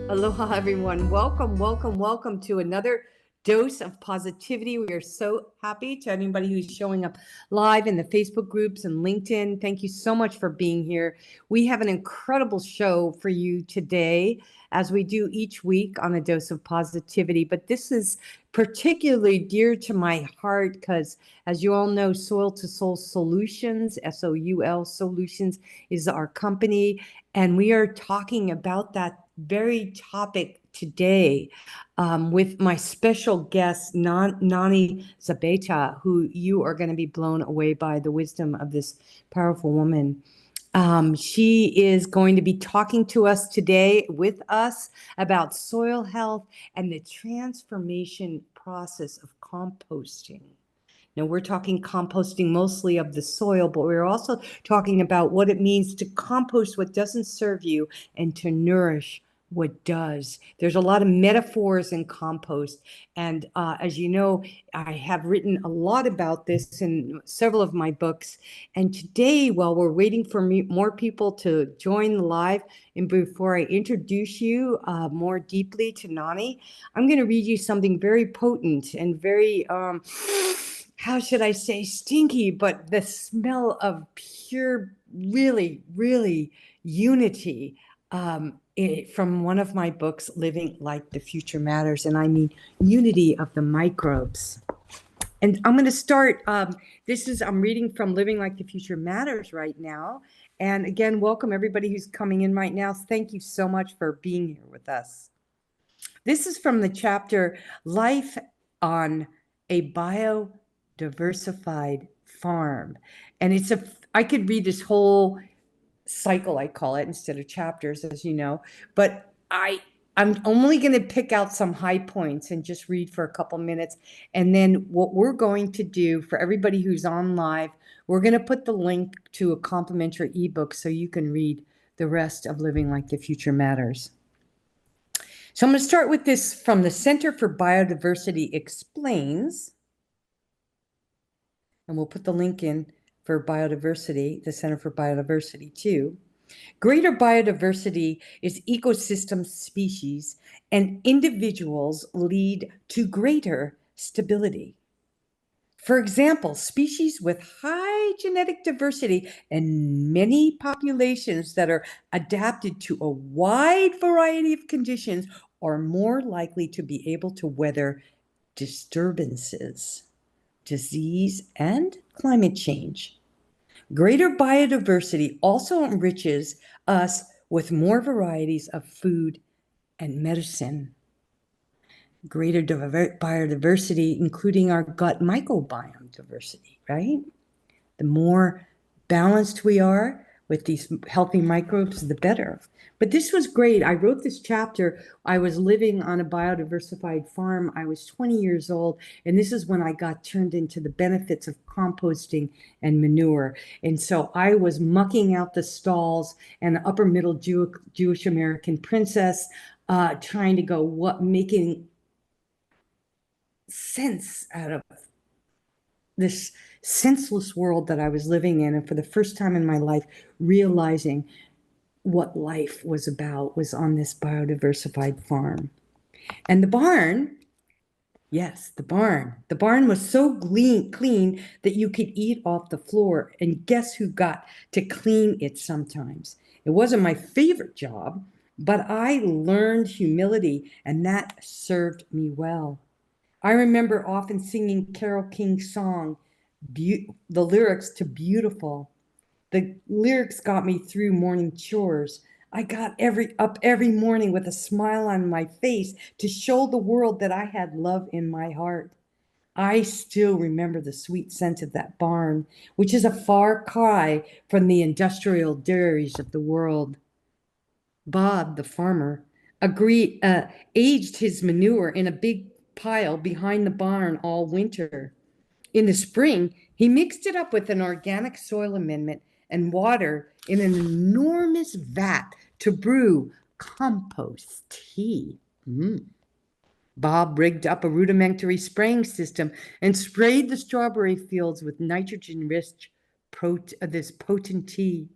Aloha, everyone. Welcome, welcome, welcome to another dose of positivity. We are so happy to anybody who's showing up live in the Facebook groups and LinkedIn. Thank you so much for being here. We have an incredible show for you today, as we do each week on a dose of positivity. But this is particularly dear to my heart because, as you all know, Soil to Soul Solutions, SOUL Solutions, is our company. And we are talking about that very topic today with my special guest, Nany Zabeta, who you are going to be blown away by the wisdom of this powerful woman. She is going to be talking to us today with us about soil health and the transformation process of composting. Now, we're talking composting mostly of the soil, but we're also talking about what it means to compost what doesn't serve you and to nourish what does. There's a lot of metaphors in compost. And as you know, I have written a lot about this in several of my books. And today, while we're waiting for more people to join live, and before I introduce you more deeply to Nany, I'm going to read you something very potent and very... how should I say, stinky, but the smell of pure, really, really unity from one of my books, Living Like the Future Matters. And I mean unity of the microbes. And I'm going to start, I'm reading from Living Like the Future Matters right now. And again, welcome everybody who's coming in right now. Thank you so much for being here with us. This is from the chapter, Life on a Biodiversified Farm. And I could read this whole cycle, I call it, instead of chapters, as you know, but I'm only going to pick out some high points and just read for a couple minutes. And then what we're going to do for everybody who's on live, we're going to put the link to a complimentary ebook so you can read the rest of Living Like the Future Matters. So I'm going to start with this from the Center for Biodiversity Explains. And we'll put the link in for biodiversity, the Center for Biodiversity too. Greater biodiversity is ecosystem species, and individuals lead to greater stability. For example, species with high genetic diversity and many populations that are adapted to a wide variety of conditions are more likely to be able to weather disturbances, disease, and climate change. Greater biodiversity also enriches us with more varieties of food and medicine. Greater biodiversity, including our gut microbiome diversity, right? The more balanced we are with these healthy microbes, the better. But this was great. I wrote this chapter. I was living on a biodiversified farm. I was 20 years old, and this is when I got turned into the benefits of composting and manure. And so I was mucking out the stalls, and the upper middle Jewish American princess trying to go, making sense out of this senseless world that I was living in. And for the first time in my life, realizing what life was about was on this biodiversified farm. And the barn, yes, the barn was so clean that you could eat off the floor. And guess who got to clean it sometimes? It wasn't my favorite job, but I learned humility, and that served me well. I remember often singing Carole King's song, the lyrics to Beautiful. The lyrics got me through morning chores. I got up every morning with a smile on my face to show the world that I had love in my heart. I still remember the sweet scent of that barn, which is a far cry from the industrial dairies of the world. Bob, the farmer, aged his manure in a big pile behind the barn all winter. In the spring, he mixed it up with an organic soil amendment and water in an enormous vat to brew compost tea. Bob rigged up a rudimentary spraying system and sprayed the strawberry fields with nitrogen-rich this potent tea.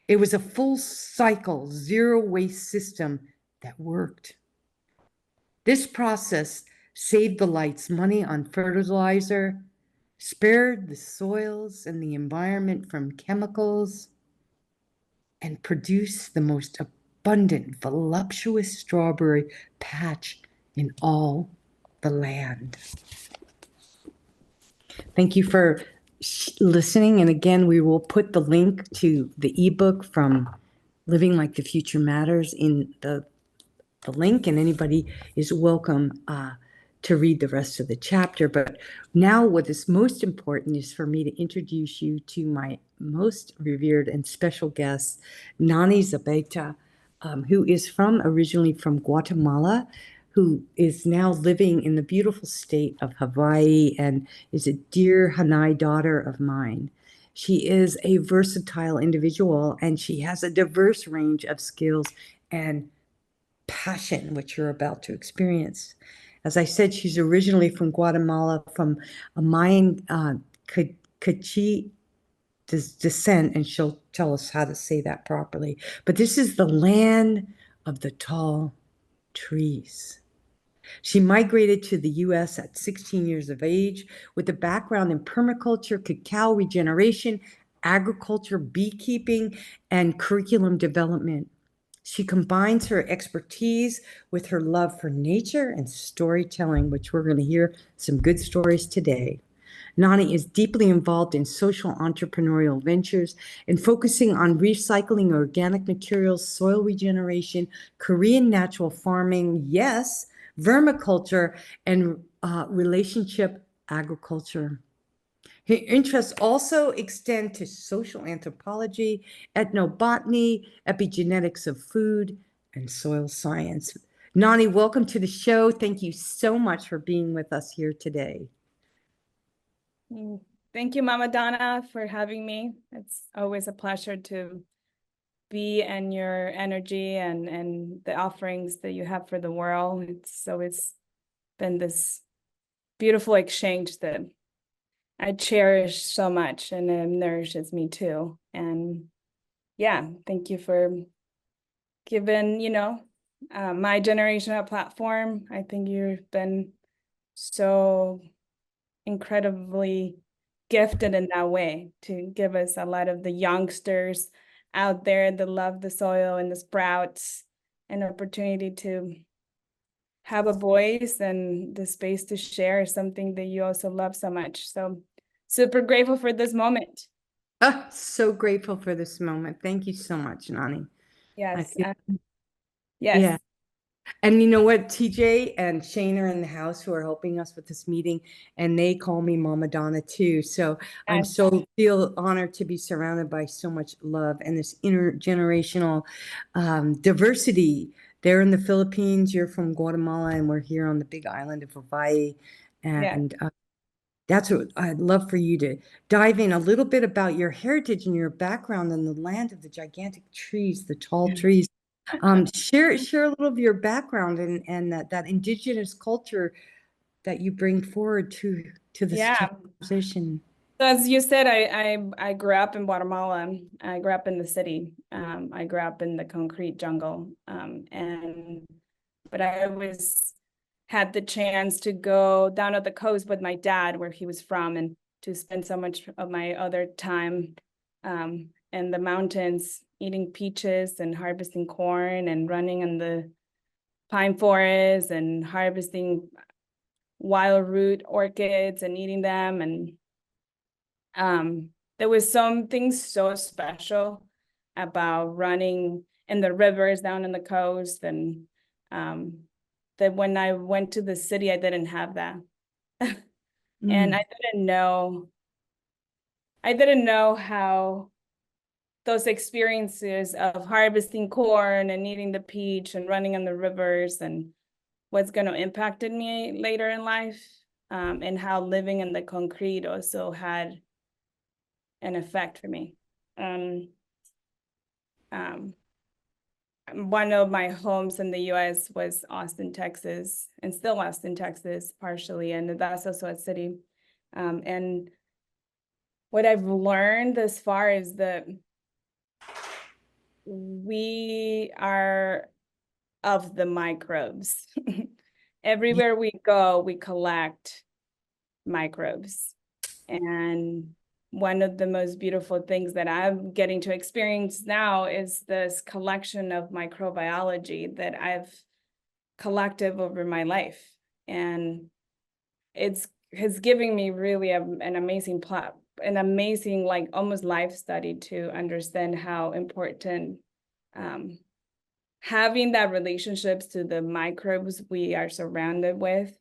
It was a full cycle, zero waste system that worked. This process saved the lights money on fertilizer, spared the soils and the environment from chemicals, and produced the most abundant, voluptuous strawberry patch in all the land. Thank you for listening. And again, we will put the link to the ebook from Living Like the Future Matters in the link, and anybody is welcome to read the rest of the chapter. But now what is most important is for me to introduce you to my most revered and special guest, Nany Zabeta, who is originally from Guatemala, who is now living in the beautiful state of Hawaii and is a dear Hanai daughter of mine. She is a versatile individual, and she has a diverse range of skills and passion, which you're about to experience. As I said, she's originally from Guatemala, from a Mayan Ki'che descent, and she'll tell us how to say that properly. But this is the land of the tall trees. She migrated to the US at 16 years of age with a background in permaculture, cacao regeneration, agriculture, beekeeping, and curriculum development. She combines her expertise with her love for nature and storytelling, which we're going to hear some good stories today. Nany is deeply involved in social entrepreneurial ventures and focusing on recycling organic materials, soil regeneration, Korean natural farming, yes, vermiculture, and relationship agriculture. Her interests also extend to social anthropology, ethnobotany, epigenetics of food, and soil science. Nany, welcome to the show. Thank you so much for being with us here today. Thank you, Mama Donna, for having me. It's always a pleasure to be in your energy and the offerings that you have for the world. It's always been this beautiful exchange that I cherish so much, and it nourishes me too. And yeah, thank you for giving, my generation a platform. I think you've been so incredibly gifted in that way to give us a lot of the youngsters out there that love the soil and the sprouts, an opportunity to have a voice and the space to share something that you also love so much. So super grateful for this moment. Oh, so grateful for this moment. Thank you so much, Nany. Yes. Yes. Yeah. And you know what? TJ and Shane are in the house who are helping us with this meeting, and they call me Mama Donna too. So I'm feel honored to be surrounded by so much love and this intergenerational diversity. They're in the Philippines, you're from Guatemala, and we're here on the big island of Hawaii. And that's what I'd love for you to dive in a little bit about your heritage and your background in the land of the gigantic trees, the tall trees. Share a little of your background and that indigenous culture that you bring forward to this conversation. So as you said, I grew up in Guatemala. I grew up in the city. I grew up in the concrete jungle. But I always had the chance to go down at the coast with my dad, where he was from, and to spend so much of my other time in the mountains, eating peaches and harvesting corn and running in the pine forest and harvesting wild root orchids and eating them. And there was something so special about running in the rivers down in the coast, and that when I went to the city, I didn't have that. And I didn't know how those experiences of harvesting corn and eating the peach and running in the rivers and what's going to impact me later in life, and how living in the concrete also had an effect for me. One of my homes in the US was Austin, Texas, and still Austin, Texas, partially, and that's also a city. And what I've learned thus far is that we are of the microbes. Everywhere we go, we collect microbes. And one of the most beautiful things that I'm getting to experience now is this collection of microbiology that I've collected over my life. And has given me really an amazing an amazing, like almost life study to understand how important having that relationships to the microbes we are surrounded with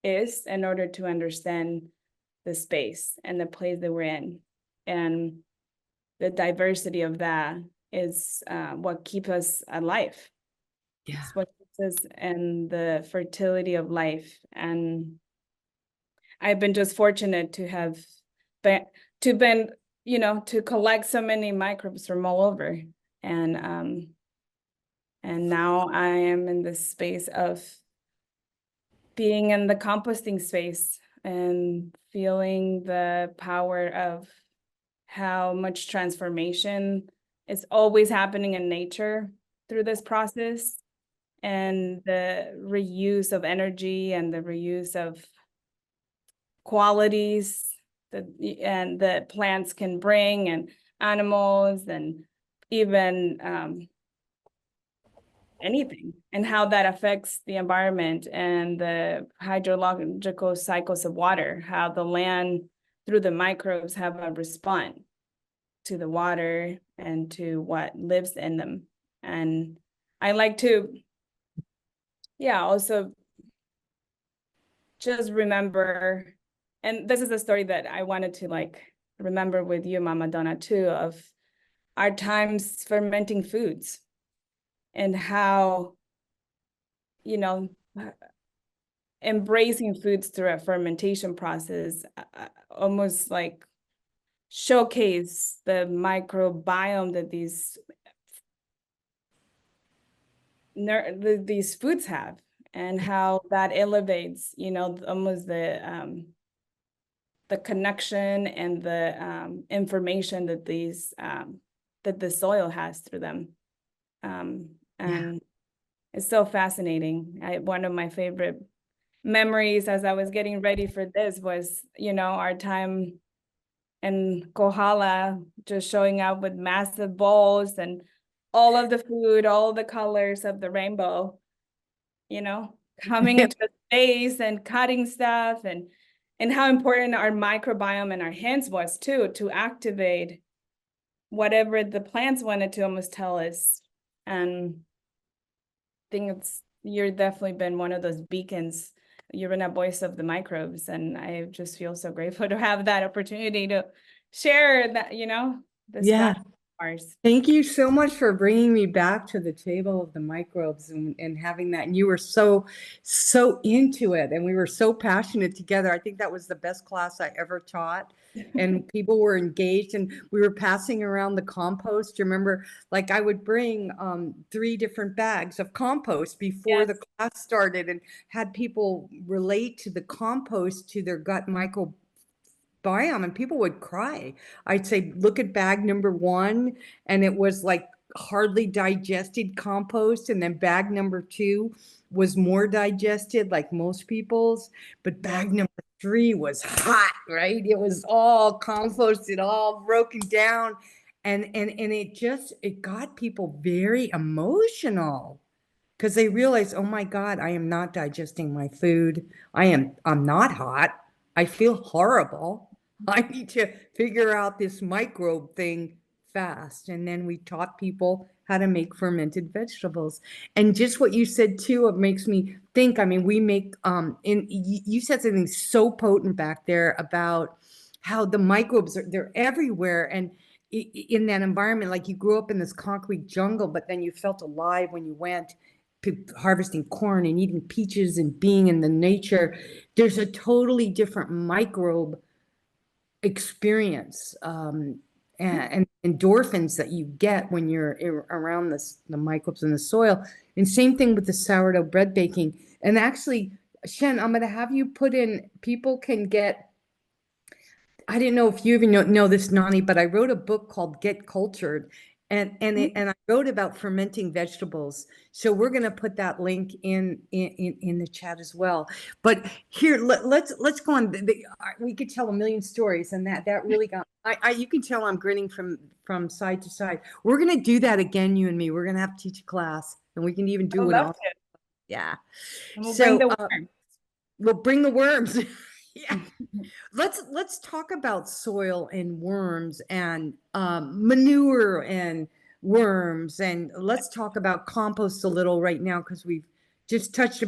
is, in order to understand the space and the place that we're in. And the diversity of that is what keeps us alive. Yeah. It's what keeps us in the fertility of life. And I've been just fortunate to have been, to collect so many microbes from all over. And now I am in this space of being in the composting space and feeling the power of how much transformation is always happening in nature through this process, and the reuse of energy and the reuse of qualities and the plants can bring, and animals, and even anything, and how that affects the environment and the hydrological cycles of water, how the land through the microbes have a response to the water and to what lives in them. And I like to, also just remember, and this is a story that I wanted to remember with you, Mama Donna, too, of our times fermenting foods and how, embracing foods through a fermentation process almost like showcase the microbiome that these foods have, and how that elevates, almost the connection and the information that that the soil has through them. And it's so fascinating. One of my favorite memories as I was getting ready for this was, our time in Kohala, just showing up with massive bowls and all of the food, all the colors of the rainbow, coming into the space and cutting stuff, and how important our microbiome in our hands was too, to activate whatever the plants wanted to almost tell us. And I think you're definitely been one of those beacons. You've been a voice of the microbes, and I just feel so grateful to have that opportunity to share that, this Yeah. passion of ours. Thank you so much for bringing me back to the table of the microbes and having that. And you were so into it, and we were so passionate together. I think that was the best class I ever taught. And people were engaged, and we were passing around the compost. You remember, like I would bring 3 different bags of compost before the class started, and had people relate to the compost to their gut microbiome, and people would cry. I'd say, look at bag number 1, and it was like hardly digested compost, and then bag number 2 was more digested, like most people's, but bag number 3 was hot, right? It was all composted, all broken down, and it got people very emotional, because they realized, oh my God, I am not digesting my food. I'm not hot. I feel horrible. I need to figure out this microbe thing fast. And then we taught people how to make fermented vegetables. And just what you said too, it makes me think, I mean, we make, you said something so potent back there about how the microbes they're everywhere. And in that environment, like you grew up in this concrete jungle, but then you felt alive when you went harvesting corn and eating peaches and being in the nature. There's a totally different microbe experience, and endorphins that you get when you're around the microbes in the soil. And same thing with the sourdough bread baking. And actually, Shen, I'm going to have you put in, people can get, I didn't know if you even know this, Nany, but I wrote a book called Get Cultured. And I wrote about fermenting vegetables. So we're going to put that link in the chat as well. But here, let's go on. We could tell a million stories, and that really got. You can tell I'm grinning from side to side. We're going to do that again, you and me. We're going to have to teach a class, and we can even do it all. Yeah. And we'll So bring the worms. we'll bring the worms. Yeah. Let's talk about soil and worms and manure and worms, and let's talk about compost a little right now, because we've just touched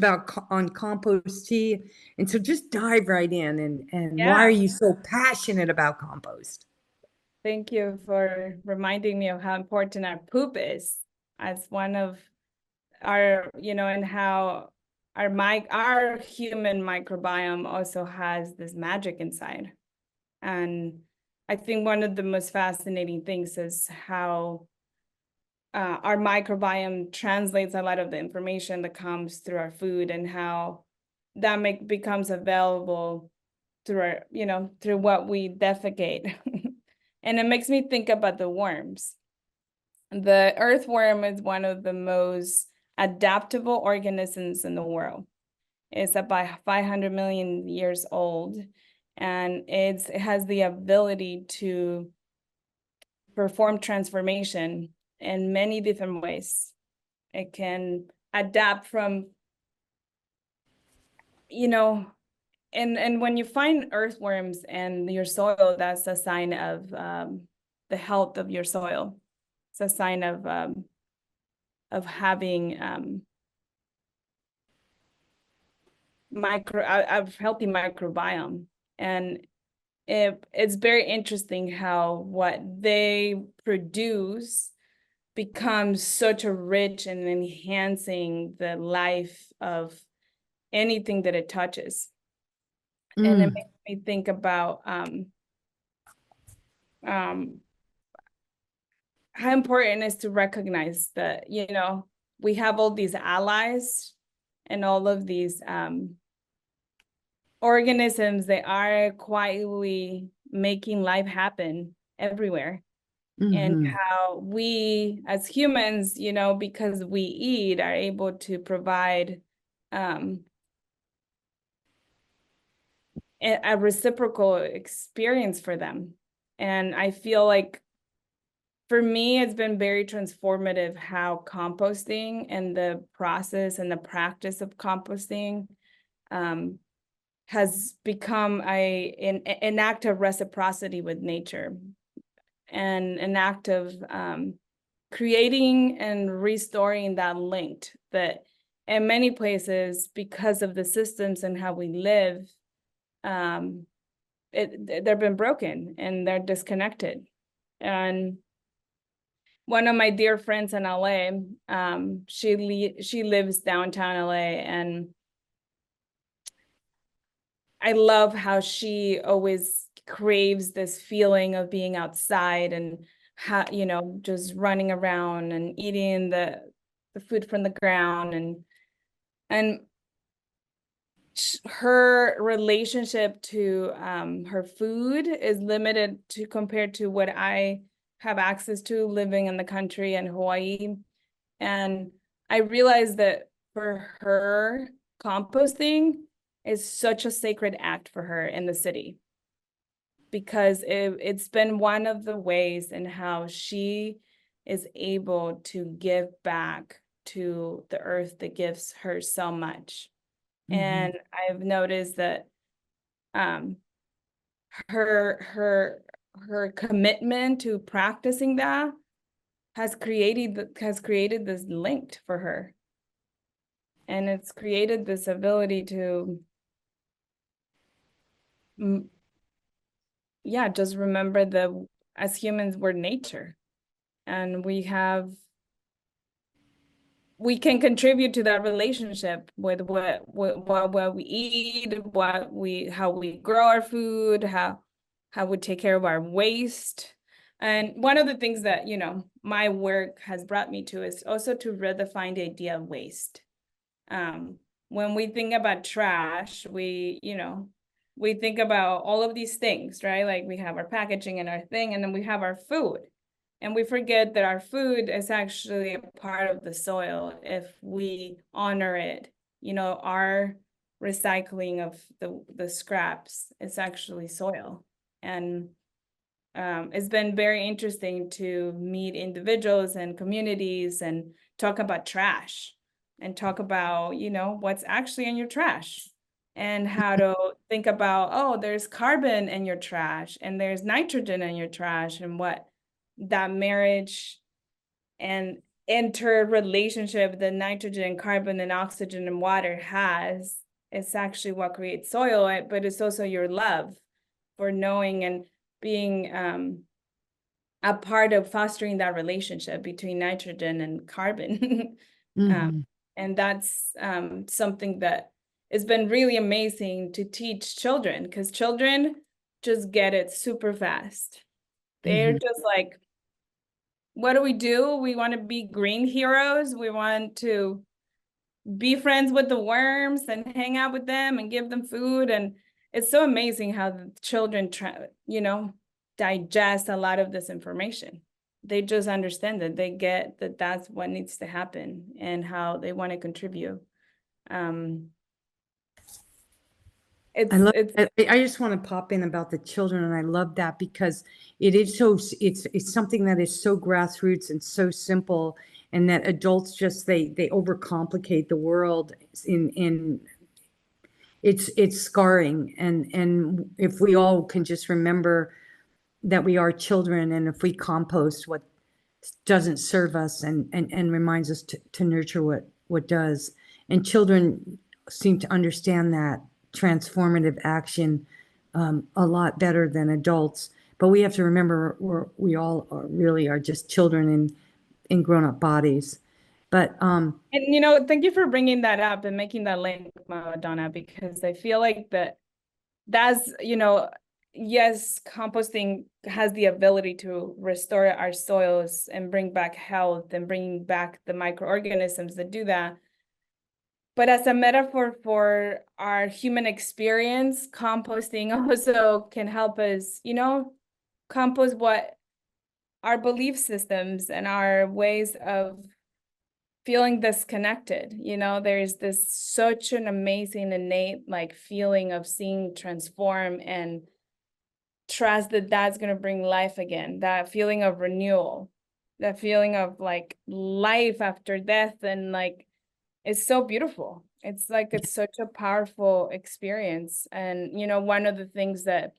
on compost tea, and so just dive right in, and why are you so passionate about compost? Thank you for reminding me of how important our poop is as one of our, and how our human microbiome also has this magic inside. And I think one of the most fascinating things is how our microbiome translates a lot of the information that comes through our food, and how that becomes available through our, through what we defecate. And it makes me think about the worms. The earthworm is one of the most adaptable organisms in the world. It's about 500 million years old, and it has the ability to perform transformation in many different ways. It can adapt from, and when you find earthworms in your soil, that's a sign of the health of your soil. It's a sign of having a healthy microbiome. And it's very interesting how what they produce becomes such a rich and enhancing the life of anything that it touches. And it makes me think about how important it is to recognize that, we have all these allies and all of these organisms that are quietly making life happen everywhere. And how we as humans, because we eat, are able to provide a reciprocal experience for them. And I feel like for me, it's been very transformative how composting and the process and the practice of composting has become an act of reciprocity with nature, and an act of creating and restoring that link that in many places, because of the systems and how we live, they've been broken and they're disconnected. And one of my dear friends in LA, she lives downtown LA, and I love how she always craves this feeling of being outside and just running around and eating the food from the ground, and her relationship to her food is limited to compared to what I have access to living in the country in Hawaii. And I realized that for her, composting is such a sacred act for her in the city, because it's been one of the ways in how she is able to give back to the earth that gives her so much. And I've noticed that her commitment to practicing that has created this link for her, and it's created this ability to just remember as humans, we're nature, and we can contribute to that relationship with what we eat, how we grow our food, how we take care of our waste. And one of the things that, my work has brought me to is also to redefine the idea of waste. When we think about trash, we think about all of these things, right? Like we have our packaging and our thing, and then we have our food. And we forget that our food is actually a part of the soil if we honor it. Our recycling of the scraps is actually soil. And it's been very interesting to meet individuals and communities and talk about trash and talk about, what's actually in your trash and how to think about, oh, there's carbon in your trash and there's nitrogen in your trash, and what that marriage and interrelationship that nitrogen, carbon, and oxygen and water has. It's actually what creates soil, but it's also your love for knowing and being a part of fostering that relationship between nitrogen and carbon. And that's something that has been really amazing to teach children, because children just get it super fast. They're just like, what do? We want to be green heroes. We want to be friends with the worms and hang out with them and give them food. And it's so amazing how the children digest a lot of this information. They just understand that they get that that's what needs to happen and how they want to contribute. I just want to pop in about the children, and I love that because it's something that is so grassroots and so simple, and that adults just they overcomplicate the world in it's scarring, and if we all can just remember that we are children, and if we compost what doesn't serve us and reminds us to nurture what does, and children seem to understand that transformative action a lot better than adults. But we have to remember we all really are just children in grown-up bodies. But and thank you for bringing that up and making that link, Madonna, because I feel like that's yes, composting has the ability to restore our soils and bring back health and bring back the microorganisms that do that. But as a metaphor for our human experience, composting also can help us, compost what our belief systems and our ways of feeling disconnected. There's this such an amazing innate feeling of seeing transform and trust that that's going to bring life again, that feeling of renewal, that feeling of life after death. And it's so beautiful. It's such a powerful experience. And one of the things that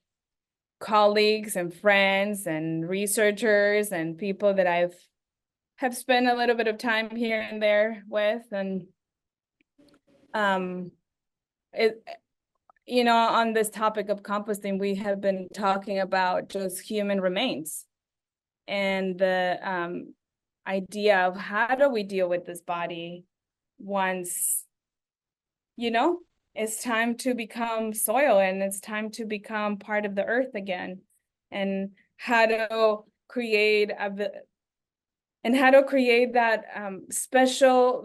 colleagues and friends and researchers and people that have spent a little bit of time here and there with, and on this topic of composting, we have been talking about just human remains and the idea of how do we deal with this body once, it's time to become soil and it's time to become part of the earth again, and how to create that special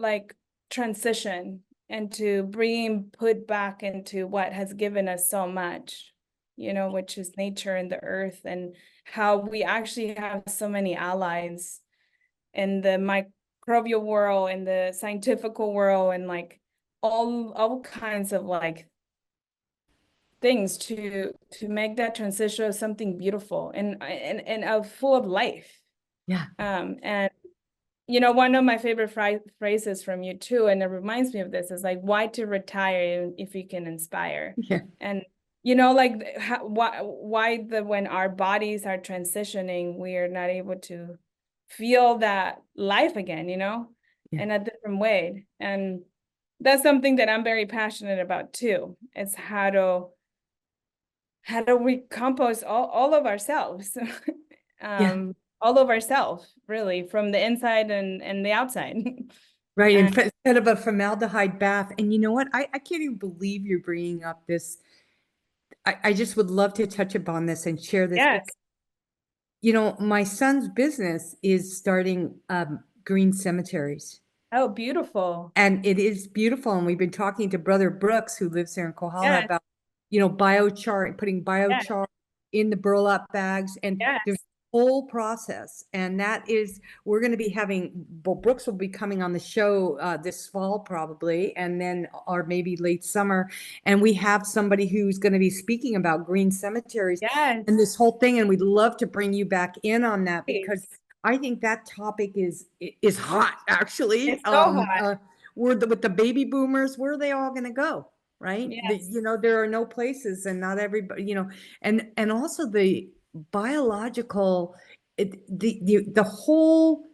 transition and to put back into what has given us so much, which is nature and the earth, and how we actually have so many allies in the microbial world, in the scientific world, and all kinds of things to make that transition something beautiful and full of life. Yeah. And one of my favorite phrases from you too, and it reminds me of this, is why to retire if you can inspire? Yeah. And why when our bodies are transitioning, we are not able to feel that life again, in a different way. And that's something that I'm very passionate about too. It's how do we compost all of ourselves, all of ourselves, really, from the inside and the outside. Right. Instead of a formaldehyde bath. And you know what? I can't even believe you're bringing up this. I just would love to touch upon this and share this. Yes. My son's business is starting green cemeteries. Oh, beautiful. And it is beautiful. And we've been talking to Brother Brooks, who lives there in Kohala, about, biochar, putting biochar in the burlap bags. And there's whole process. And that is, we're going to be having, well, Brooks will be coming on the show this fall probably, and then, or maybe late summer. And we have somebody who's going to be speaking about green cemeteries Yes, and this whole thing. And we'd love to bring you back in on that because please. I think that topic is hot, actually. It's so hot. With the baby boomers, where are they all going to go? Right? Yes, There are no places, and not everybody, and also the biological, the whole,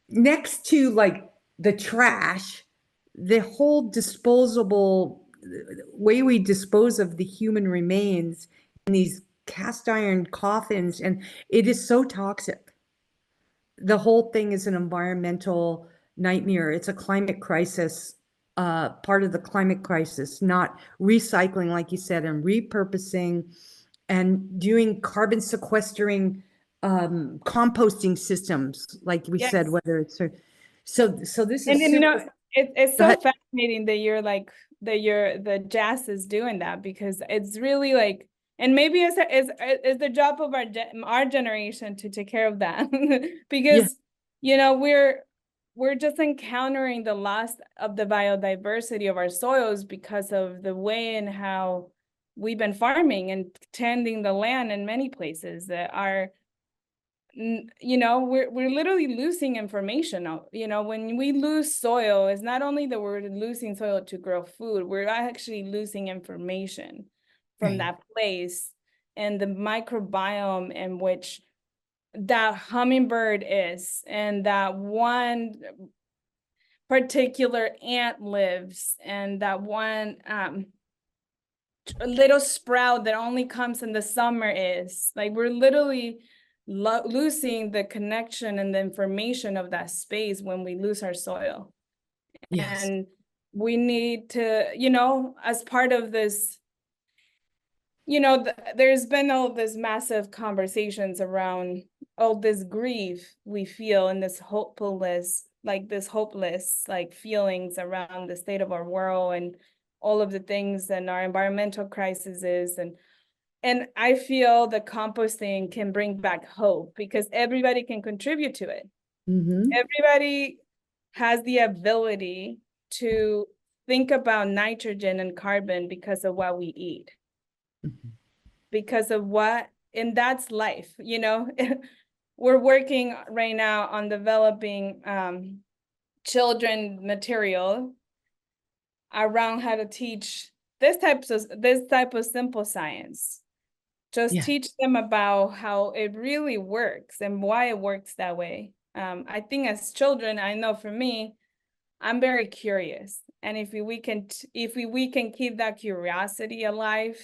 next to like the trash, the whole disposable way we dispose of the human remains in these cast iron coffins, and it is so toxic. The whole thing is an environmental nightmare. It's a climate crisis, part of the climate crisis, not recycling, like you said, and repurposing and doing carbon sequestering composting systems, like we said, yes. whether it's so this And is then, super. it's Go so ahead. fascinating that you're like the jazz is doing that, because it's really like, and maybe it's the job of our generation to take care of that Yeah. because we're just encountering the loss of the biodiversity of our soils because of the way and how we've been farming and tending the land in many places that are, we're literally losing information. When we lose soil, it's not only that we're losing soil to grow food, we're actually losing information from Right. that place and the microbiome in which that hummingbird is, and that one particular ant lives, and that one little sprout that only comes in the summer is. Like, we're literally losing the connection and the information of that space when we lose our soil. Yes. And we need to, as part of this, there's been all this massive conversations around all this grief we feel and this hopeless like feelings around the state of our world and all of the things and our environmental crises. And I feel the composting can bring back hope because everybody can contribute to it. Mm-hmm. Everybody has the ability to think about nitrogen and carbon because of what we eat, Mm-hmm. because of what, and that's life. We're working right now on developing children material around how to teach this type of simple science. Just Yeah. teach them about how it really works and why it works that way. I think as children, I know for me, I'm very curious. And if we can keep that curiosity alive,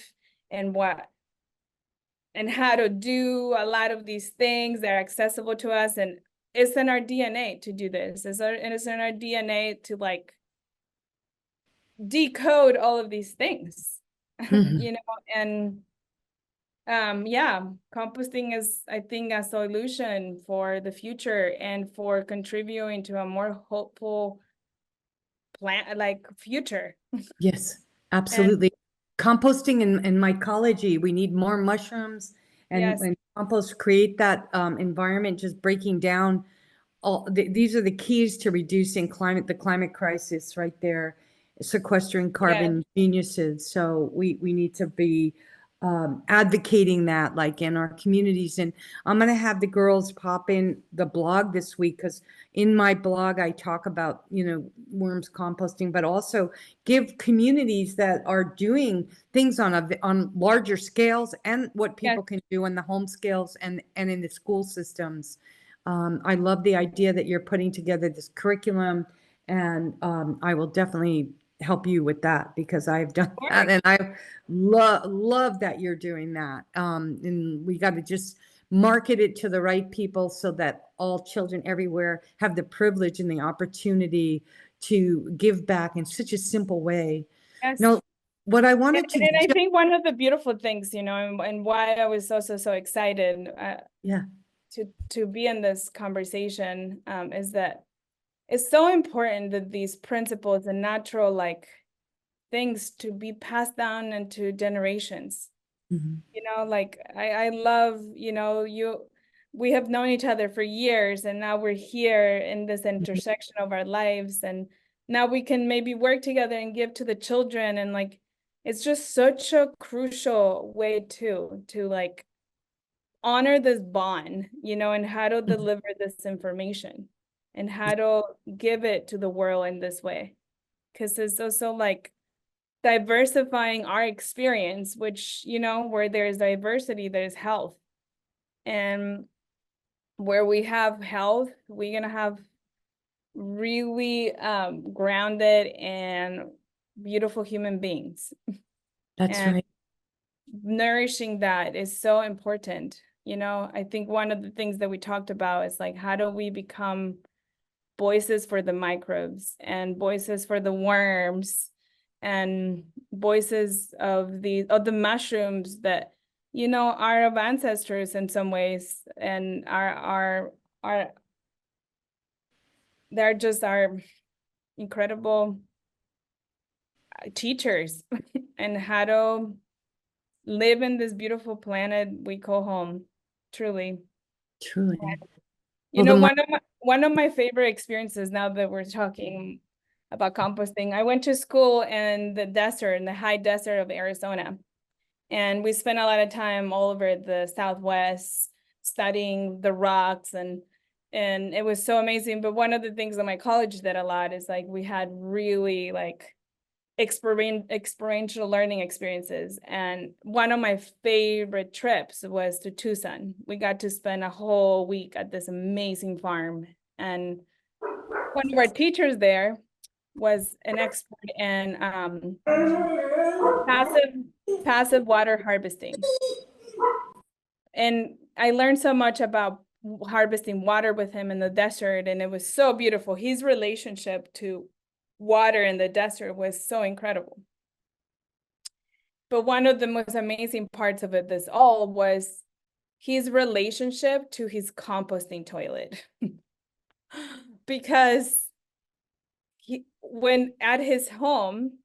and how to do a lot of these things that are accessible to us, and it's in our DNA to do this. It's in our DNA to like decode all of these things, Mm-hmm. and yeah, composting is, I think, a solution for the future and for contributing to a more hopeful future. Yes, And absolutely. Composting and mycology, we need more mushrooms yes, and compost create that environment, just breaking down these are the keys to reducing the climate crisis right there, sequestering yes, carbon geniuses. So we need to be advocating that, like in our communities. And I'm going to have the girls pop in the blog this week, because in my blog I talk about worms composting, but also give communities that are doing things on larger scales, and what yes. people can do on the home scales and in the school systems. I love the idea that you're putting together this curriculum, and I will definitely help you with that, because I've done Of that, course. and I love that you're doing that. And we got to just market it to the right people so that all children everywhere have the privilege and the opportunity to give back in such a simple way. Yes. Now, what I And, wanted to and I do, think one of the beautiful things, and why I was also so excited yeah, to be in this conversation, is that it's so important that these principles and natural things to be passed down into generations. mhm, Like I love, we have known each other for years, and now we're here in this intersection of our lives, and now we can maybe work together and give to the children. And like, it's just such a crucial way to like honor this bond, you know, and how to deliver this information and how to give it to the world in this way. Because it's also like diversifying our experience, which, you know, where there's diversity, there's health. And where we have health, we're gonna have really grounded and beautiful human beings. That's And right. nourishing that is so important. You know, I think one of the things that we talked about is like, how do we become voices for the microbes and voices for the worms and voices of the mushrooms that, you know, are of ancestors in some ways, and are they're just our incredible teachers and how to live in this beautiful planet we call home, truly. Truly. You Well, know, the one of my favorite experiences, now that we're talking about composting, I went to school in the desert, in the high desert of Arizona. And we spent a lot of time all over the Southwest studying the rocks, and it was so amazing. But one of the things that my college did a lot is like, we had really like experiential learning experiences. And one of my favorite trips was to Tucson. We got to spend a whole week at this amazing farm. And one of our teachers there was an expert in passive water harvesting. And I learned so much about harvesting water with him in the desert, and it was so beautiful. His relationship to water in the desert was so incredible. But one of the most amazing parts of it, this all, was his relationship to his composting toilet. Because when at his home,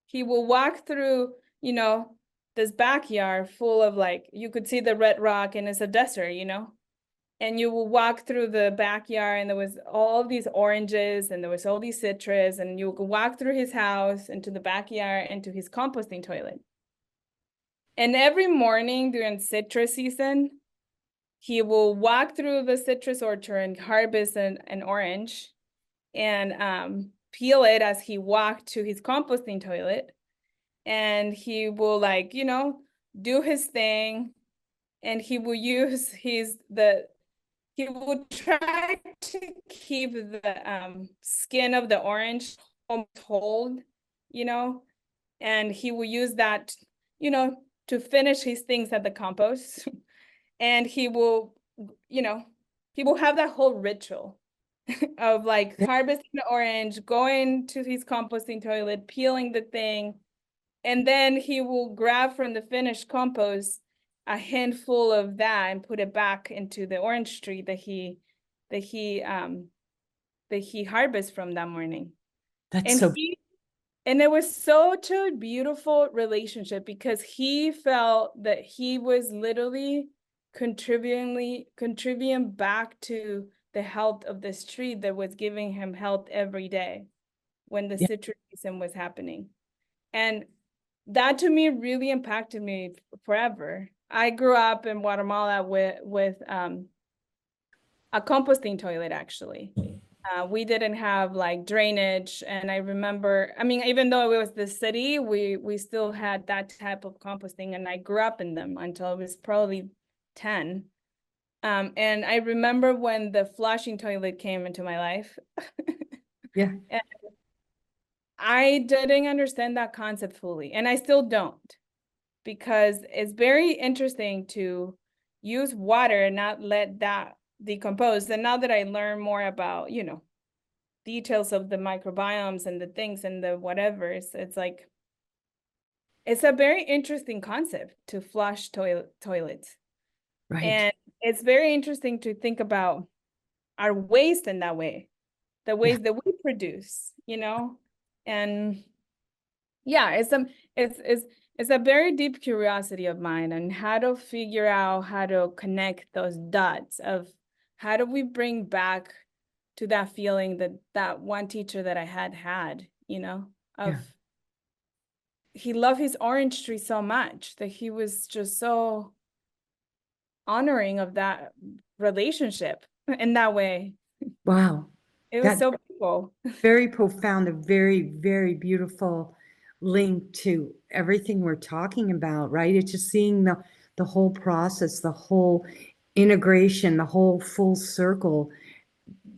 he will walk through, you know, this backyard full of, like, you could see the red rock, and it's a desert, you know, and you will walk through the backyard, and there was all these oranges, and there was all these citrus, and you could walk through his house into the backyard into his composting toilet. And every morning during citrus season, he will walk through the citrus orchard and harvest an orange and peel it as he walked to his composting toilet. And he will, like, you know, do his thing, and he will use he will try to keep the skin of the orange hold, you know, and he will use that, you know, to finish his things at the compost. And he will, you know, he will have that whole ritual of like harvesting the orange, going to his composting toilet, peeling the thing, and then he will grab from the finished compost a handful of that and put it back into the orange tree that he harvested from that morning. That's And so and it was such a beautiful relationship, because he felt that he was literally contributing back to the health of this tree that was giving him health every day when the citrus season was happening. And that to me really impacted me forever. I grew up in Guatemala with a composting toilet, actually. We didn't have like drainage, and I remember, I mean, even though it was the city, we still had that type of composting, and I grew up in them until I was probably 10. And I remember when the flushing toilet came into my life. yeah. And I didn't understand that concept fully, and I still don't, because it's very interesting to use water and not let that decompose. And now that I learn more about, you know, details of the microbiomes and the things and the whatever, it's like, it's a very interesting concept to flush toilets. Right. And it's very interesting to think about our waste in that way, the ways that we produce, you know. And yeah, it's It's a very deep curiosity of mine on how to figure out how to connect those dots of how do we bring back to that feeling that that one teacher that I had, you know, of he loved his orange tree so much that he was just so honoring of that relationship in that way. Wow. It was That so beautiful. very profound, a very, very beautiful link to everything we're talking about, right? It's just seeing the whole process, the whole integration, the whole full circle.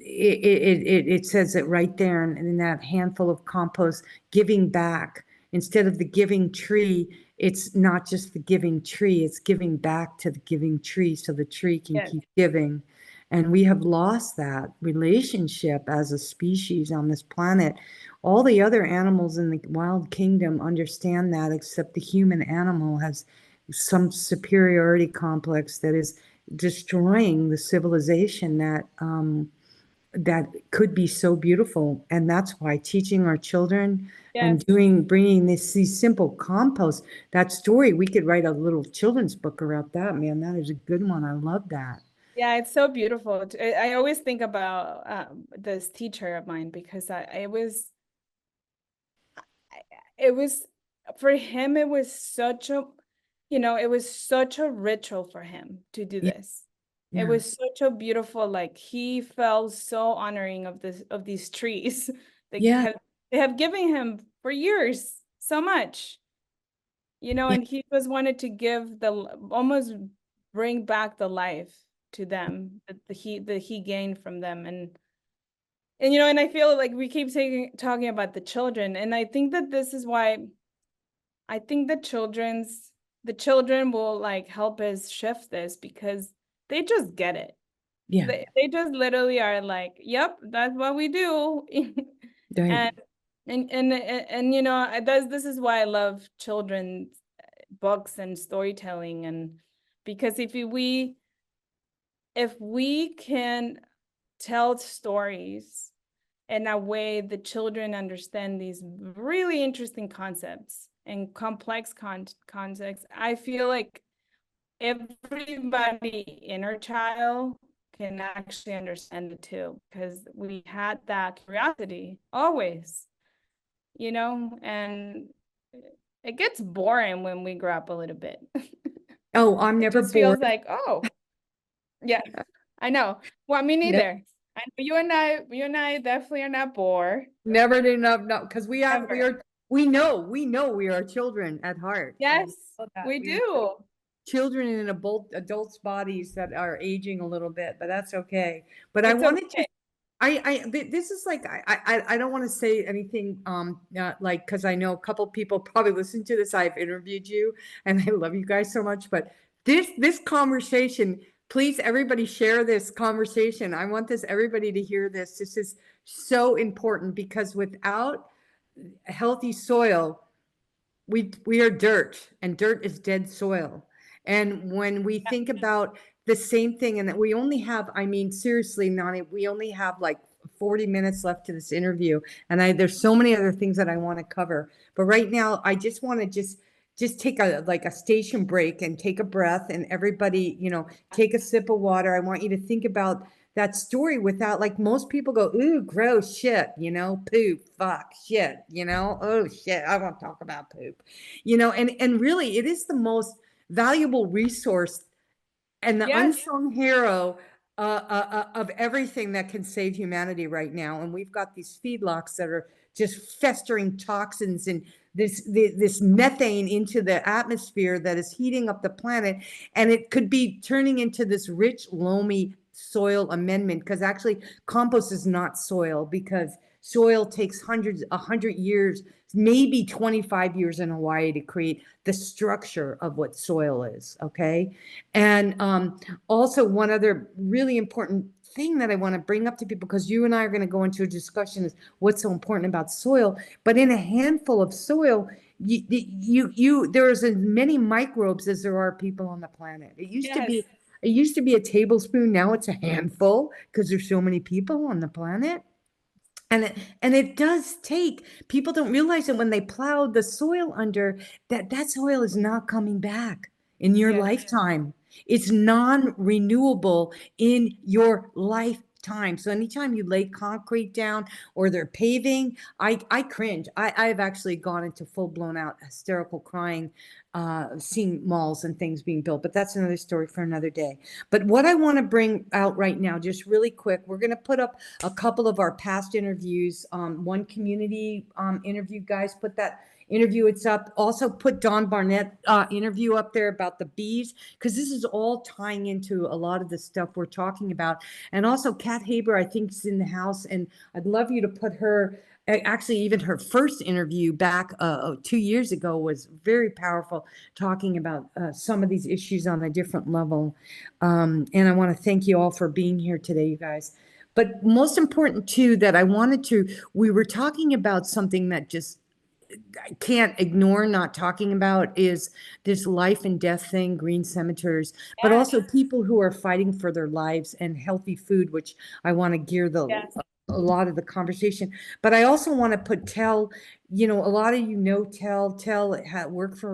It says it right there in that handful of compost, giving back. Instead of the giving tree, it's not just the giving tree, it's giving back to the giving tree so the tree can Yes. keep giving. And we have lost that relationship as a species on this planet. All the other animals in the wild kingdom understand that, except the human animal has some superiority complex that is destroying the civilization that could be so beautiful. And that's why teaching our children and Yes. bringing these simple compost, that story, we could write a little children's book about that, man. That is a good one. I love that. Yeah, it's so beautiful. I always think about this teacher of mine because it was for him, it was such a, you know, it was such a ritual for him to do Yeah. this. It Yeah. was such a beautiful, like he felt so honoring of this of these trees. Yeah. They have given him for years so much, you know, Yeah. and he just wanted to give the almost bring back the life to them that he gained from them. And you know, and I feel like we keep talking about the children, and I think that this is why I think the children will like help us shift this because they just get it. Yeah. They just literally are like, yep, that's what we do. Right. and and you know, this is why I love children's books and storytelling, and because if we can tell stories in a way the children understand these really interesting concepts and complex concepts, I feel like everybody inner child can actually understand it too, because we had that curiosity always, you know, and it gets boring when we grow up a little bit. Oh, I'm It never just feels bored. like, oh, yeah, I know. Well, me Ne- neither. I know you and I definitely are not bored. Never did enough. No, because Ever. we know we are children at heart. Yes, We know that we we are do. children in adults' bodies that are aging a little bit, but that's okay. But I It's wanted to okay. this is like I don't want to say anything like, because I know a couple people probably listen to this. I've interviewed you and I love you guys so much, but this conversation, please everybody share this conversation. I want everybody to hear this. This is so important because without healthy soil, we are dirt, and dirt is dead soil. And when we think about the same thing, and that we only have, I mean, seriously, Nany, we only have like 40 minutes left to this interview, and there's so many other things that I want to cover. But right now, I just want to just take a station break and take a breath, and everybody, take a sip of water. I want you to think about that story without, like, most people go, ooh, gross, shit, poop, fuck, shit, oh shit, I won't talk about poop, and really it is the most valuable resource and the Yes, unsung hero of everything that can save humanity right now. And we've got these feedlots that are just festering toxins and this methane into the atmosphere that is heating up the planet. And it could be turning into this rich, loamy soil amendment, because actually compost is not soil, because soil takes 100 years, maybe 25 years in Hawaii to create the structure of what soil is. Okay. And also, one other really important thing that I want to bring up to people, because you and I are going to go into a discussion, is what's so important about soil. But in a handful of soil, there's as many microbes as there are people on the planet. yes, It used to be a tablespoon. Now it's a handful because there's so many people on the planet. And it does take, people don't realize that when they plow the soil under, that soil is not coming back in your Yeah. lifetime. It's non-renewable in your lifetime. So anytime you lay concrete down or they're paving, I cringe. I've actually gone into full-blown out hysterical crying, seeing malls and things being built, but that's another story for another day. But what I want to bring out right now, just really quick, we're going to put up a couple of our past interviews. One community interview, guys, put that interview, it's up. Also put Don Barnett interview up there about the bees, because this is all tying into a lot of the stuff we're talking about. And also Kat Haber, I think, is in the house, and I'd love you to put her, actually even her first interview back 2 years ago was very powerful, talking about some of these issues on a different level. And I want to thank you all for being here today, you guys. But most important too, that I wanted to, we were talking about something that just I can't ignore not talking about, is this life and death thing, green cemeteries, but Yeah. also people who are fighting for their lives and healthy food, which I want to gear Yes. a lot of the conversation. But I also want to put Tell, a lot of Tell worked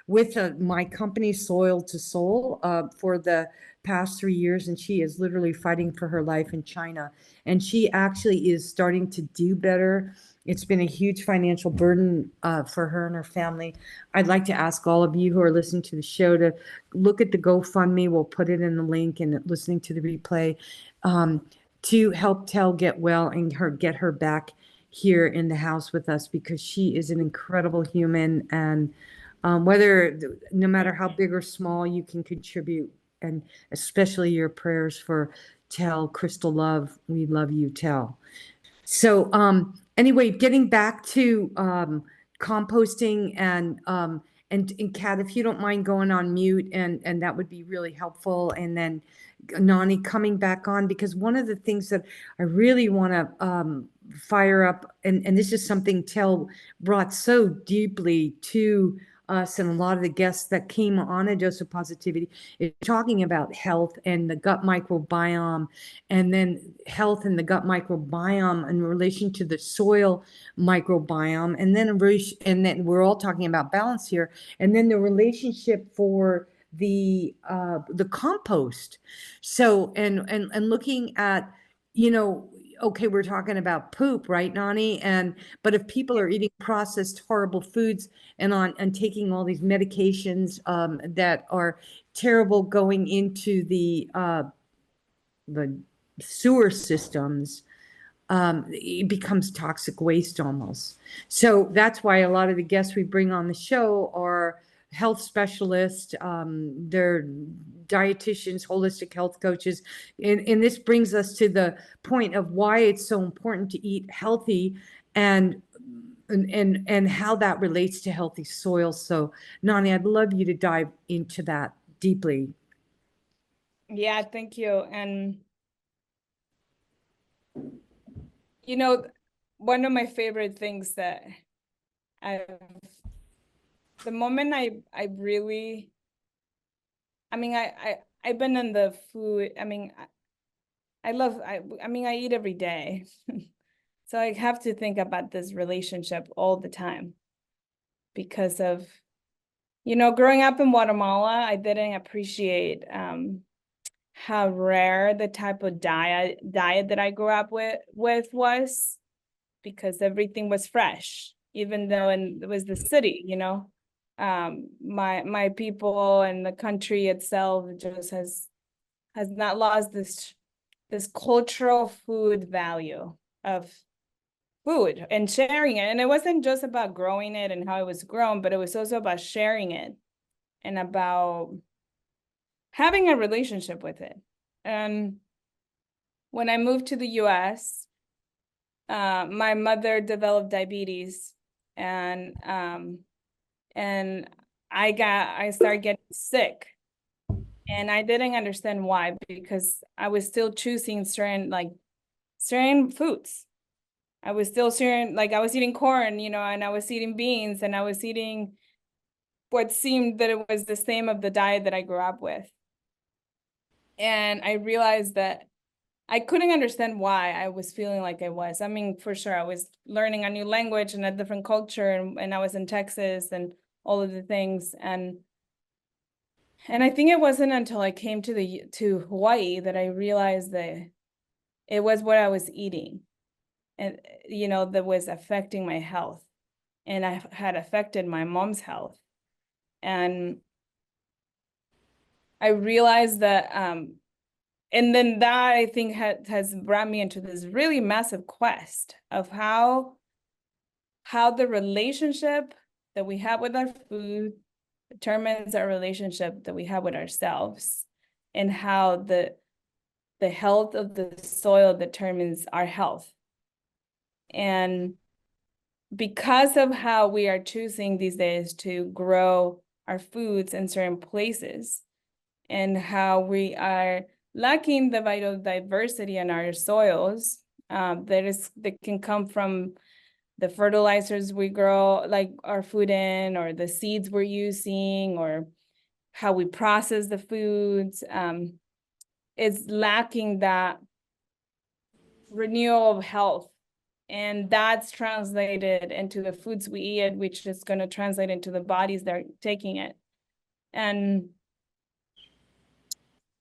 with my company Soil to Soul for the past 3 years, and she is literally fighting for her life in China, and she actually is starting to do better. It's been a huge financial burden for her and her family. I'd like to ask all of you who are listening to the show to look at the GoFundMe. We'll put it in the link, and listening to the replay, to help Tell get well and get her back here in the house with us, because she is an incredible human. And no matter how big or small you can contribute, and especially your prayers for Tell, Crystal Love, we love you, Tell. So anyway, getting back to composting, and Kat, if you don't mind going on mute, and that would be really helpful. And then Nany coming back on, because one of the things that I really want to fire up, and this is something Tell brought so deeply to us and a lot of the guests that came on A Dose of Positivity, is talking about health and the gut microbiome, and then health and the gut microbiome in relation to the soil microbiome, and then we're all talking about balance here, and then the relationship for the compost. So and looking at, okay, we're talking about poop, right, Nany? But if people are eating processed horrible foods and taking all these medications that are terrible, going into the sewer systems, it becomes toxic waste almost. So that's why a lot of the guests we bring on the show are health specialists, they're dietitians, holistic health coaches. And this brings us to the point of why it's so important to eat healthy, and how that relates to healthy soil. So Nany, I'd love you to dive into that deeply. Yeah, thank you. And one of my favorite things that the moment I really, I've been in the food. I eat every day. So I have to think about this relationship all the time because of, growing up in Guatemala, I didn't appreciate how rare the type of diet that I grew up with was, because everything was fresh, even though it was the city, my people and the country itself just has not lost this cultural food value of food and sharing it. And it wasn't just about growing it and how it was grown, but it was also about sharing it and about having a relationship with it. And when I moved to the US, my mother developed diabetes, and I started getting sick, and I didn't understand why, because I was still choosing certain foods. I was still sharing, I was eating corn, and I was eating beans, and I was eating what seemed that it was the same of the diet that I grew up with. And I realized that I couldn't understand why I was feeling like I was. I mean, for sure, I was learning a new language and a different culture, and I was in Texas and all of the things. And I think it wasn't until I came to Hawaii that I realized that it was what I was eating, and that was affecting my health, and I had affected my mom's health. And I realized that, and then that I think has brought me into this really massive quest of how the relationship that we have with our food determines our relationship that we have with ourselves, and how the health of the soil determines our health. And because of how we are choosing these days to grow our foods in certain places, and how we are lacking the vital diversity in our soils, that can come from the fertilizers we grow like our food in, or the seeds we're using, or how we process the foods, is lacking that renewal of health. And that's translated into the foods we eat, which is going to translate into the bodies that are taking it. And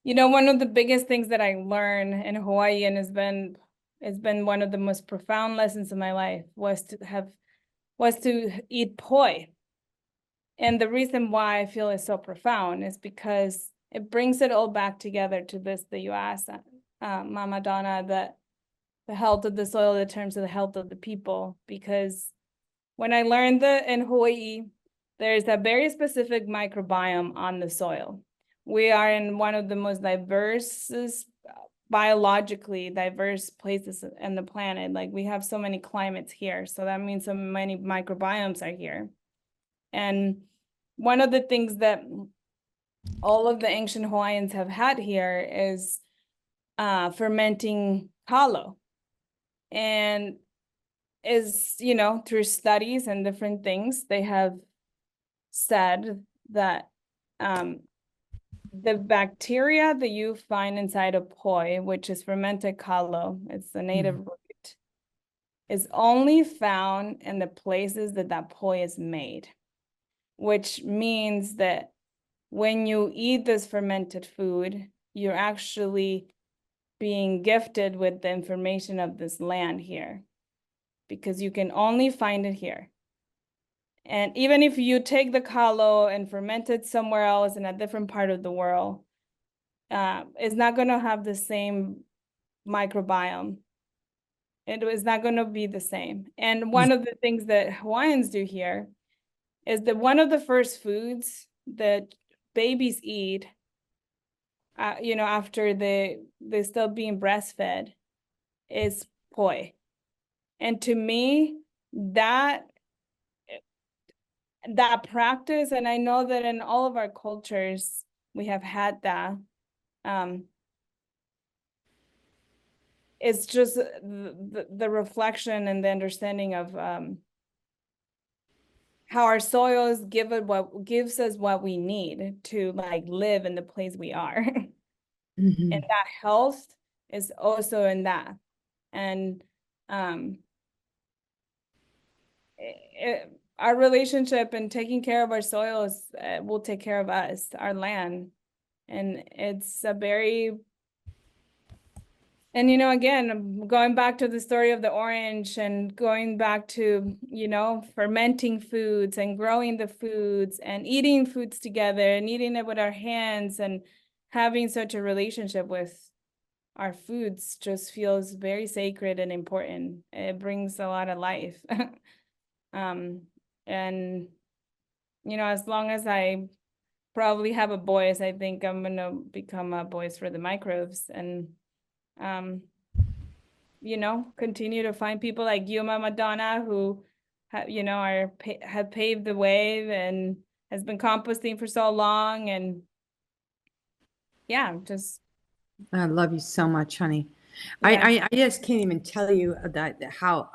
one of the biggest things that I learned in Hawaii, and it's been one of the most profound lessons of my life, was to eat poi. And the reason why I feel it's so profound is because it brings it all back together to this that you asked, Mama Donna, that the health of the soil determines the health of the people. Because when I learned that in Hawaii, there's a very specific microbiome on the soil. We are in one of the most biologically diverse places in the planet. Like, we have so many climates here. So that means so many microbiomes are here. And one of the things that all of the ancient Hawaiians have had here is fermenting kalo. And is, through studies and different things, they have said that the bacteria that you find inside of poi, which is fermented kalo, it's the native root, is only found in the places that poi is made, which means that when you eat this fermented food, you're actually being gifted with the information of this land here, because you can only find it here. And even if you take the kalo and ferment it somewhere else in a different part of the world, it's not going to have the same microbiome. It is not going to be the same. And one of the things that Hawaiians do here is that one of the first foods that babies eat, after they're still being breastfed, is poi. And to me, that practice, and I know that in all of our cultures, we have had that, it's just the reflection and the understanding of how our soils gives us what we need to live in the place we are. And that health is also in that. And our relationship and taking care of our soils will take care of us, our land. And it's a very, and again, going back to the story of the orange, and going back to fermenting foods and growing the foods and eating foods together and eating it with our hands, and having such a relationship with our foods just feels very sacred and important. It brings a lot of life. And as long as I probably have a voice, I think I'm gonna become a voice for the microbes, and continue to find people like you, Mama Donna, who have paved the way and has been composting for so long. And yeah, just I love you so much, honey. yeah. I just can't even tell you that how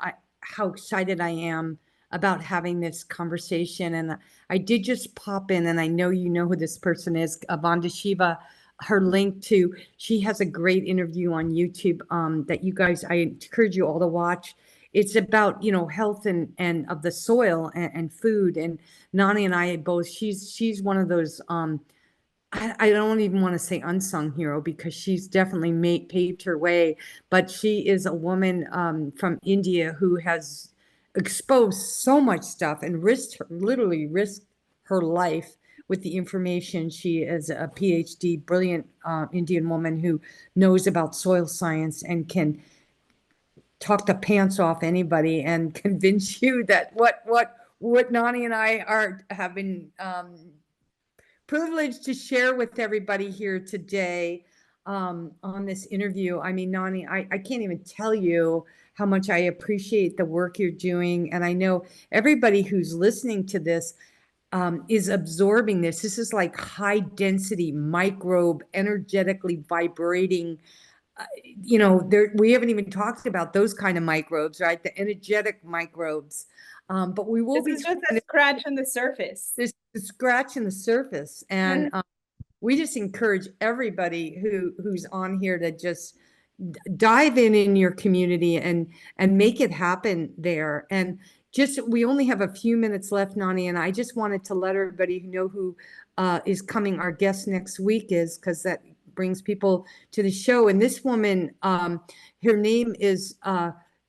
excited I am about having this conversation. And I did just pop in, and I know you know who this person is, Avanda Shiva. her link to, she has a great interview on YouTube that you guys, I encourage you all to watch. It's about, health and of the soil and food. And Nany and I both, she's one of those, I don't even want to say unsung hero, because she's definitely paved her way, but she is a woman from India who has exposed so much stuff and literally risked her life with the information. She is a PhD, brilliant Indian woman who knows about soil science and can talk the pants off anybody and convince you that what Nany and I have been privileged to share with everybody here today on this interview. I mean, Nany, I can't even tell you how much I appreciate the work you're doing. And I know everybody who's listening to this is absorbing this. This is like high density microbe, energetically vibrating. We haven't even talked about those kind of microbes, right? The energetic microbes. But we will This be is just a scratch on the surface. this scratch in the surface. And we just encourage everybody who's on here to just dive in your community and make it happen there. And just, we only have a few minutes left, Nany, and I just wanted to let everybody know who is coming. Our guest next week is, because that brings people to the show. And this woman, her name is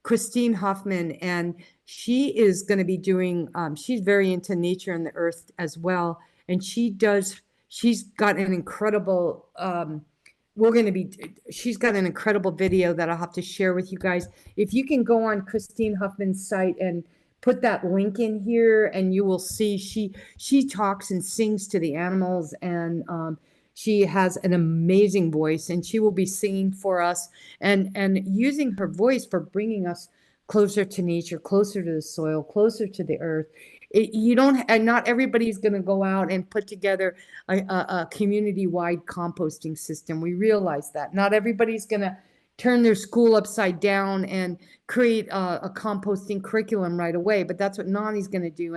Christine Hoffman, and she is going to be doing, she's very into nature and the earth as well. And she's got an incredible, she's got an incredible video that I'll have to share with you guys. If you can go on Christine Huffman's site and put that link in here, and you will see she talks and sings to the animals, and she has an amazing voice, and she will be singing for us and using her voice for bringing us closer to nature, closer to the soil, closer to the earth. And not everybody's going to go out and put together a community-wide composting system. We realize that not everybody's going to turn their school upside down and create a composting curriculum right away, but that's what Nany's going to do.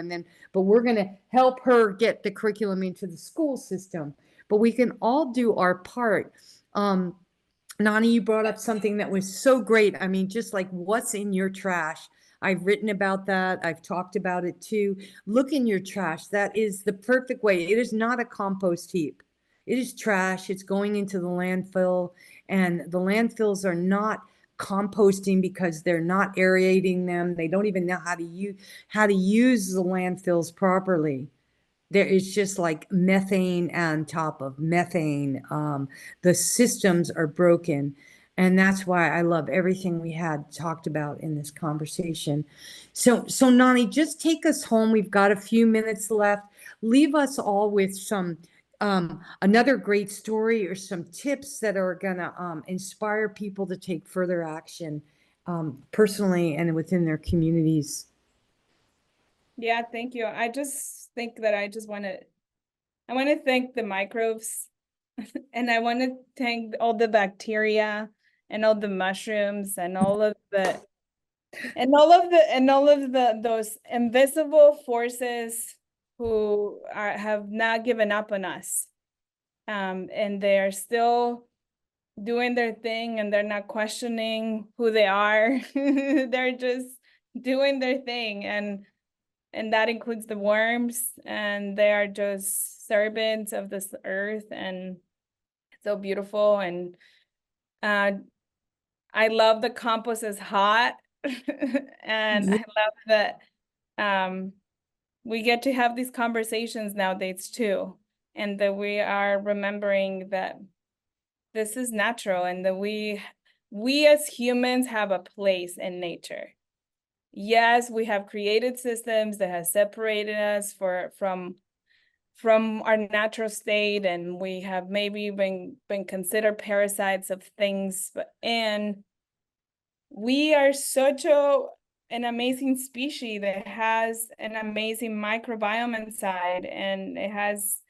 But we're going to help her get the curriculum into the school system. But we can all do our part. Nany, you brought up something that was so great. I mean, just like, what's in your trash? I've written about that. I've talked about it too. Look in your trash. That is the perfect way. It is not a compost heap. It is trash. It's going into the landfill, and the landfills are not composting because they're not aerating them. They don't even know how to use the landfills properly. There is just like methane on top of methane. The systems are broken. And that's why I love everything we had talked about in this conversation. So Nany, just take us home. We've got a few minutes left. Leave us all with some another great story or some tips that are gonna inspire people to take further action personally and within their communities. Yeah, thank you. I just think that I want to thank the microbes and I want to thank all the bacteria and all the mushrooms and all of the those invisible forces who have not given up on us. And they are still doing their thing, and they're not questioning who they are. They're just doing their thing, and that includes the worms, and they are just servants of this earth, and so beautiful. And I love the compost is hot. And I love that we get to have these conversations nowadays too, and that we are remembering that this is natural, and that we as humans have a place in nature. Yes, we have created systems that have separated us from our natural state, and we have maybe been considered parasites of things, and we are such an amazing species that has an amazing microbiome inside, and it has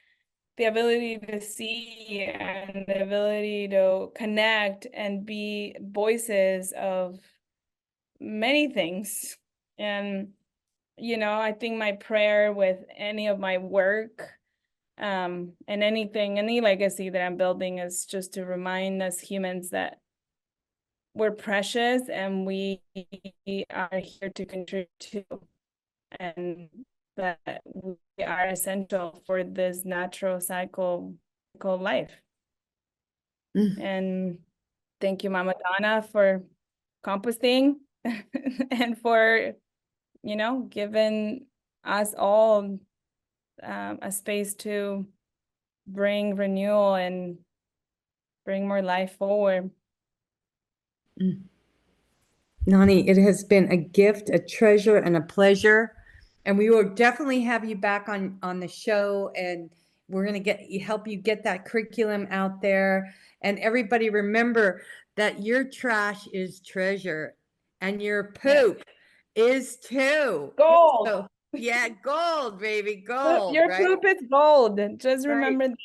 the ability to see and the ability to connect and be voices of many things. And I think my prayer with any of my work And any legacy that I'm building is just to remind us humans that we're precious and we are here to contribute to, and that we are essential for this natural cycle called life. And thank you, Mama Donna, for composting and for, giving us all a space to bring renewal and bring more life forward. Nany, it has been a gift, a treasure, and a pleasure. And we will definitely have you back on the show, and we're going to help you get that curriculum out there. And everybody remember that your trash is treasure and your poop is too. Gold. So, yeah, gold, baby, gold. Your right? poop is gold. Just remember that.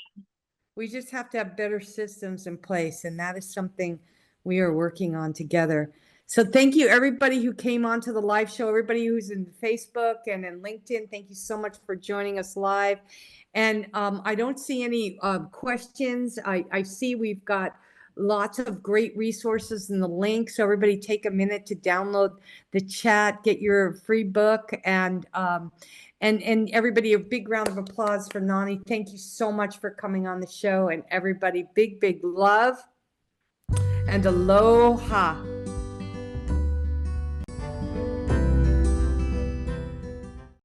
We just have to have better systems in place, and that is something we are working on together. So thank you, everybody who came on to the live show, everybody who's in Facebook and in LinkedIn. Thank you so much for joining us live. And I don't see any questions. I see we've got lots of great resources in the link. So everybody take a minute to download the chat, get your free book, and everybody, a big round of applause for Nany. Thank you so much for coming on the show, and everybody, big love and aloha.